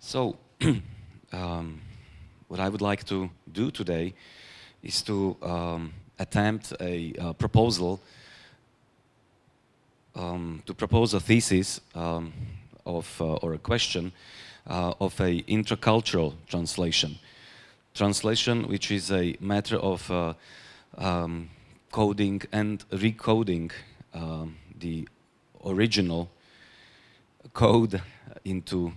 So, what I would like to do today is to attempt a proposal, to propose a thesis or a question of a intercultural translation. Translation which is a matter of coding and recoding the original code into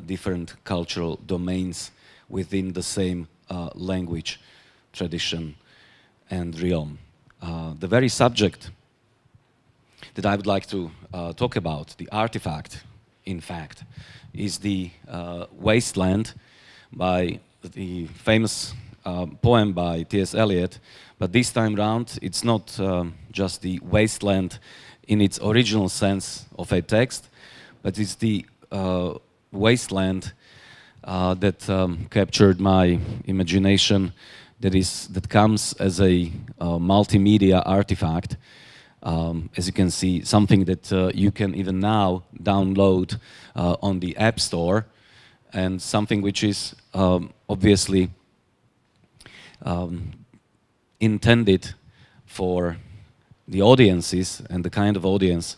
different cultural domains within the same language, tradition and realm. The very subject that I would like to talk about, the artifact, in fact, is the Wasteland by the famous poem by T.S. Eliot, but this time round it's not just the wasteland in its original sense of a text, but it's the wasteland that captured my imagination, that comes as a multimedia artifact. As you can see, something that you can even now download on the App Store, and something which is obviously intended for the audiences and the kind of audience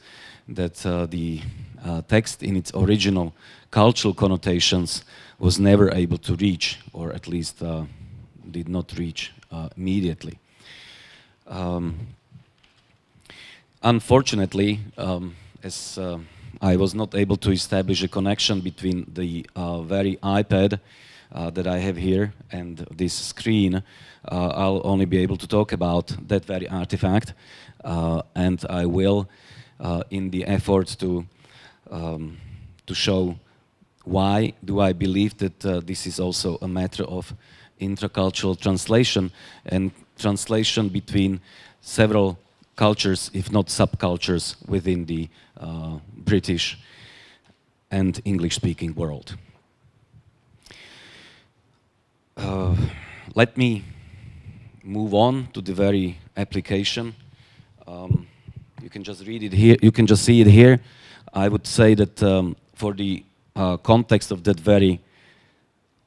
that the text in its original cultural connotations was never able to reach, or at least did not reach immediately. Unfortunately, as I was not able to establish a connection between the very iPad that I have here and this screen, I'll only be able to talk about that very artifact, and I will, in the effort to show why do I believe that this is also a matter of intracultural translation and translation between several cultures, if not subcultures, within the British and English-speaking world. Let me move on to the very application. You can just read it here. You can just see it here. I would say that for the context of that very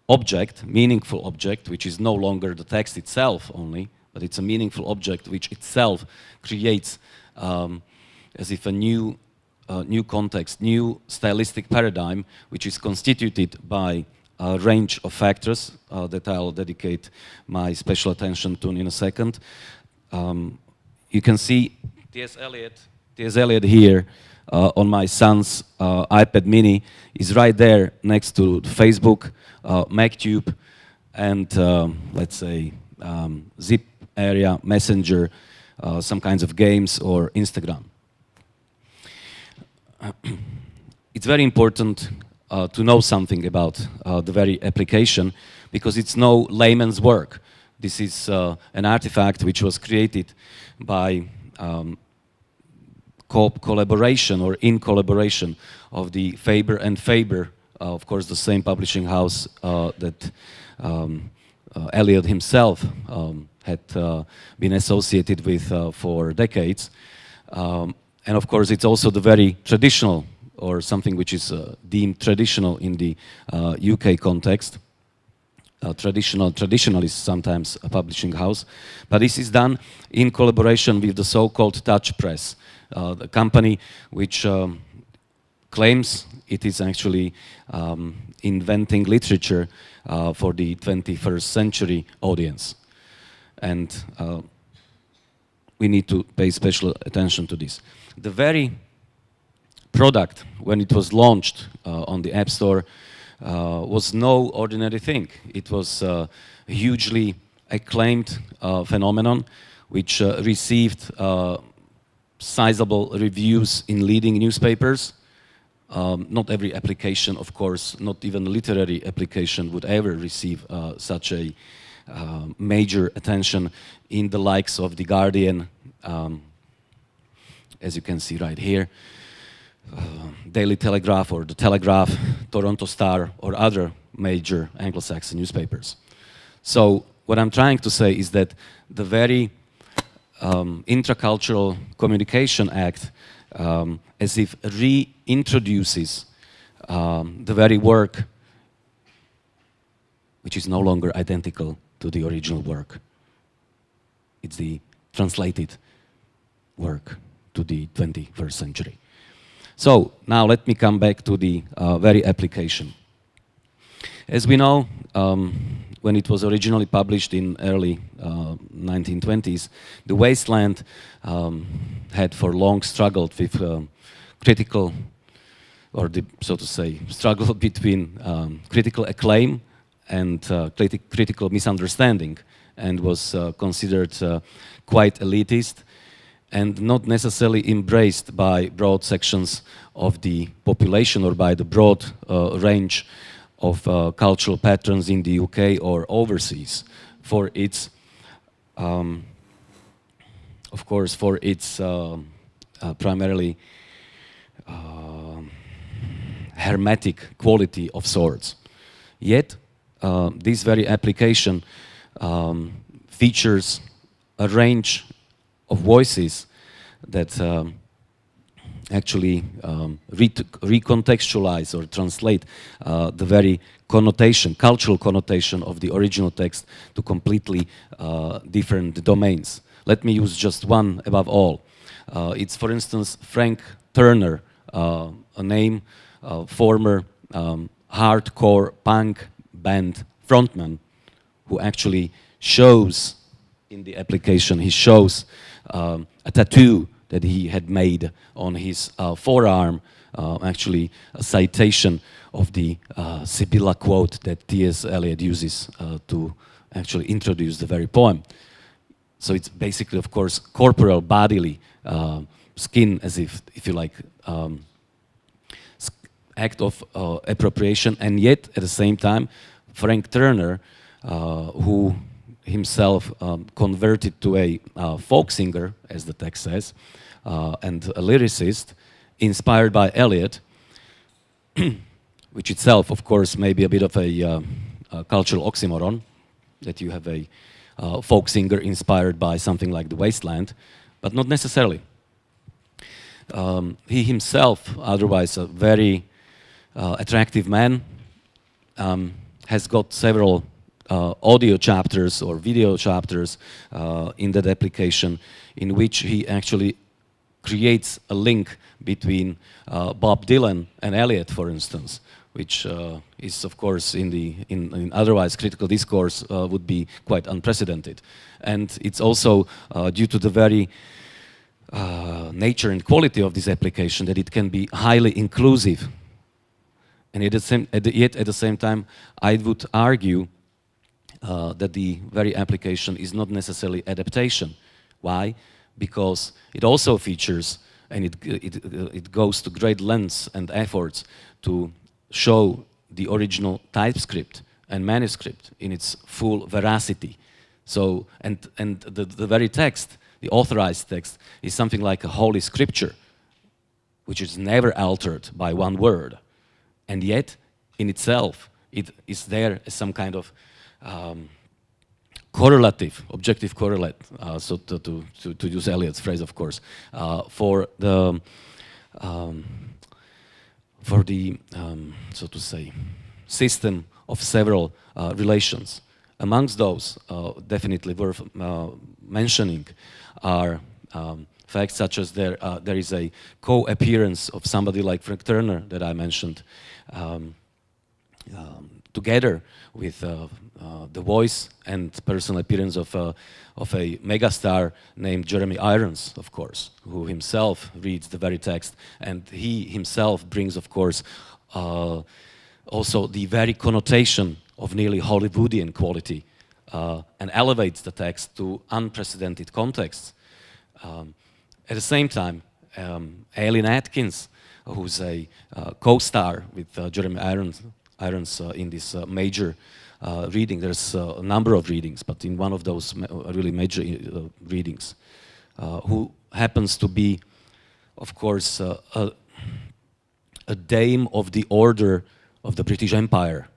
object, meaningful object, which is no longer the text itself only, but it's a meaningful object which itself creates as if a new context, new stylistic paradigm, which is constituted by a range of factors that I'll dedicate my special attention to in a second. You can see T.S. Eliot here on my son's iPad mini is right there next to Facebook, MacTube, and let's say Zip area, Messenger, some kinds of games, or Instagram. It's very important to know something about the very application, because it's no layman's work. This is an artifact which was created by collaboration or in collaboration of the Faber and Faber, of course the same publishing house that Eliot himself had been associated with for decades. And of course it's also the very traditional, or something which is deemed traditional in the UK context. Traditional is sometimes a publishing house, but this is done in collaboration with the so-called Touch Press, the company which claims it is actually inventing literature for the 21st century audience. And we need to pay special attention to this. The very product, when it was launched on the App Store, was no ordinary thing. It was a hugely acclaimed phenomenon, which received sizable reviews in leading newspapers. Not every application, of course, not even a literary application would ever receive such a major attention in the likes of The Guardian, as you can see right here, Daily Telegraph or The Telegraph, Toronto Star, or other major Anglo-Saxon newspapers. So what I'm trying to say is that the very Intracultural Communication Act as if reintroduces the very work which is no longer identical to the original work. It's the translated work to the 21st century. So now let me come back to the very application. As we know, when it was originally published in early 1920s, The Wasteland had for long struggled with critical, or the, so to say, struggle between critical acclaim and critical misunderstanding, and was considered quite elitist and not necessarily embraced by broad sections of the population or by the broad range of cultural patterns in the UK or overseas for its, of course, for its primarily hermetic quality of sorts. Yet, this very application features a range of voices that actually recontextualize or translate the very connotation, cultural connotation of the original text to completely different domains. Let me use just one above all. It's, for instance, Frank Turner, a name, former hardcore punk band frontman, who actually shows in the application, he shows a tattoo that he had made on his forearm, actually a citation of the Sibylla quote that T.S. Eliot uses to actually introduce the very poem. So it's basically, of course, corporal, bodily, skin, as if you like, act of appropriation, and yet at the same time, Frank Turner, who himself converted to a folk singer, as the text says, and a lyricist, inspired by Eliot, which itself, of course, may be a bit of a cultural oxymoron, that you have a folk singer inspired by something like The Wasteland, but not necessarily. He himself, otherwise a very attractive man, has got several audio chapters or video chapters in that application, in which he actually creates a link between Bob Dylan and Eliot, for instance, which is, of course, in otherwise critical discourse would be quite unprecedented. And it's also due to the very nature and quality of this application that it can be highly inclusive. And yet at the same time, I would argue that the very application is not necessarily adaptation. Why? Because it also features, and it goes to great lengths and efforts to show the original typescript and manuscript in its full veracity. So, and the very text, the authorized text, is something like a holy scripture, which is never altered by one word. And yet, in itself, it is there as some kind of correlative, objective correlate, so to use Eliot's phrase, of course, for the so to say, system of several relations. Amongst those, definitely worth mentioning, are facts such as there is a co-appearance of somebody like Frank Turner that I mentioned, together with the voice and personal appearance of a megastar named Jeremy Irons, of course, who himself reads the very text, and he himself brings, of course, also the very connotation of nearly Hollywoodian quality, and elevates the text to unprecedented contexts. At the same time, Aileen Atkins, who's a co-star with Jeremy Irons in this major reading. There's a number of readings, but in one of those really major readings, who happens to be, of course, a dame of the order of the British Empire,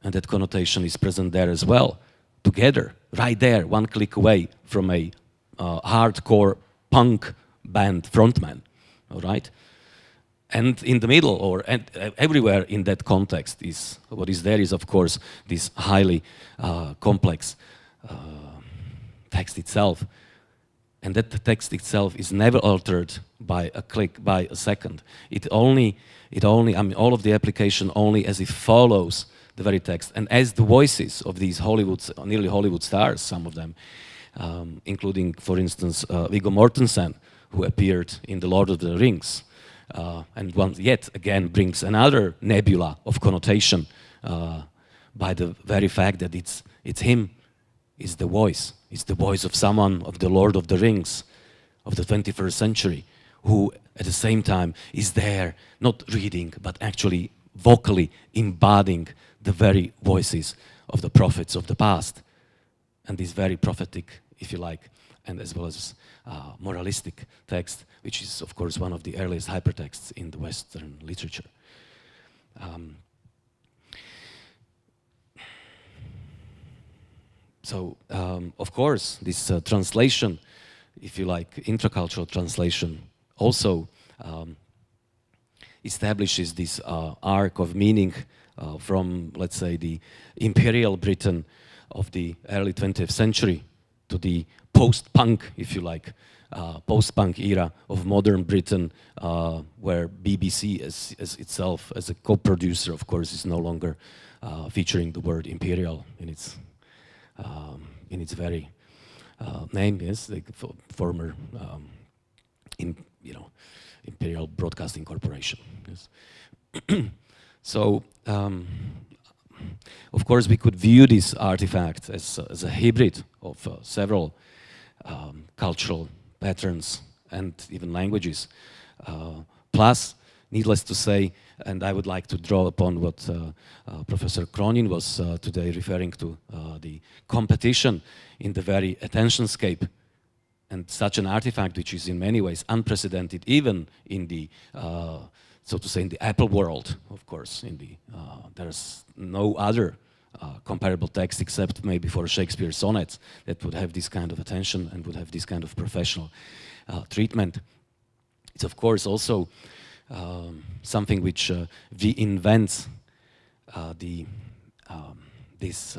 and that connotation is present there as well, together, right there, one click away from a hardcore punk band frontman, all right? And in the middle, or everywhere in that context, is what is there is, of course, this highly complex text itself. And that text itself is never altered by a click, by a second. It only, I mean, all of the application only as it follows the very text. And as the voices of these nearly Hollywood stars, some of them, including, for instance, Viggo Mortensen, who appeared in The Lord of the Rings, and once yet again brings another nebula of connotation by the very fact that it's him, is the voice. It's the voice of someone of the Lord of the Rings of the 21st century, who at the same time is there, not reading, but actually vocally embodying the very voices of the prophets of the past. And this very prophetic, if you like, and as well as moralistic text, which is, of course, one of the earliest hypertexts in the Western literature. So, of course, this translation, if you like, intracultural translation, also establishes this arc of meaning from, let's say, the imperial Britain of the early 20th century to the post-punk, if you like, post-punk era of modern Britain, where BBC as itself, as a co-producer, of course, is no longer featuring the word imperial in its very name, yes, the former Imperial Broadcasting Corporation. Yes. So, of course, we could view this artifact as a hybrid of several cultural patterns and even languages. Plus, needless to say, and I would like to draw upon what Professor Cronin was today referring to, the competition in the very attentionscape, and such an artifact which is in many ways unprecedented, even in the, so to say, in the Apple world, of course. There's no other comparable text except maybe for Shakespeare's sonnets that would have this kind of attention and would have this kind of professional treatment. It's, of course, also something which reinvents this,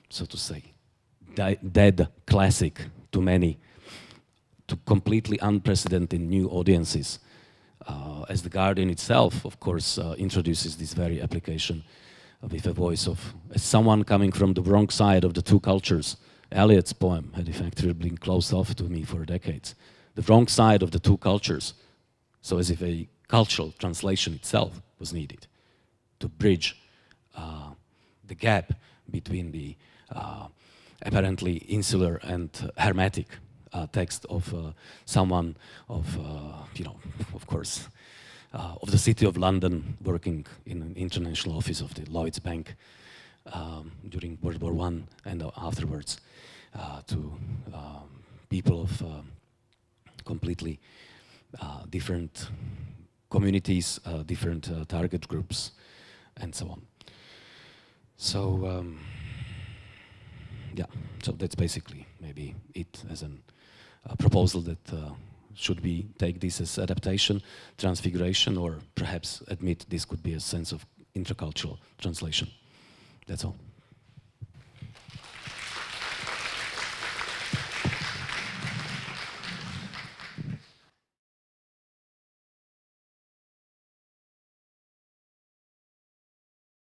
so to say, dead classic to many, to completely unprecedented new audiences. As The Guardian itself, of course, introduces this very application with a voice of someone coming from the wrong side of the two cultures. Eliot's poem had effectively been closed off to me for decades. The wrong side of the two cultures. So as if a cultural translation itself was needed to bridge the gap between the apparently insular and hermetic text of someone of, of course, of the City of London, working in an international office of the Lloyds Bank during World War I and afterwards, to people of completely different communities, different target groups, and so on. So, yeah, so that's basically maybe it as a proposal that should we take this as adaptation, transfiguration, or perhaps admit this could be a sense of intercultural translation. That's all.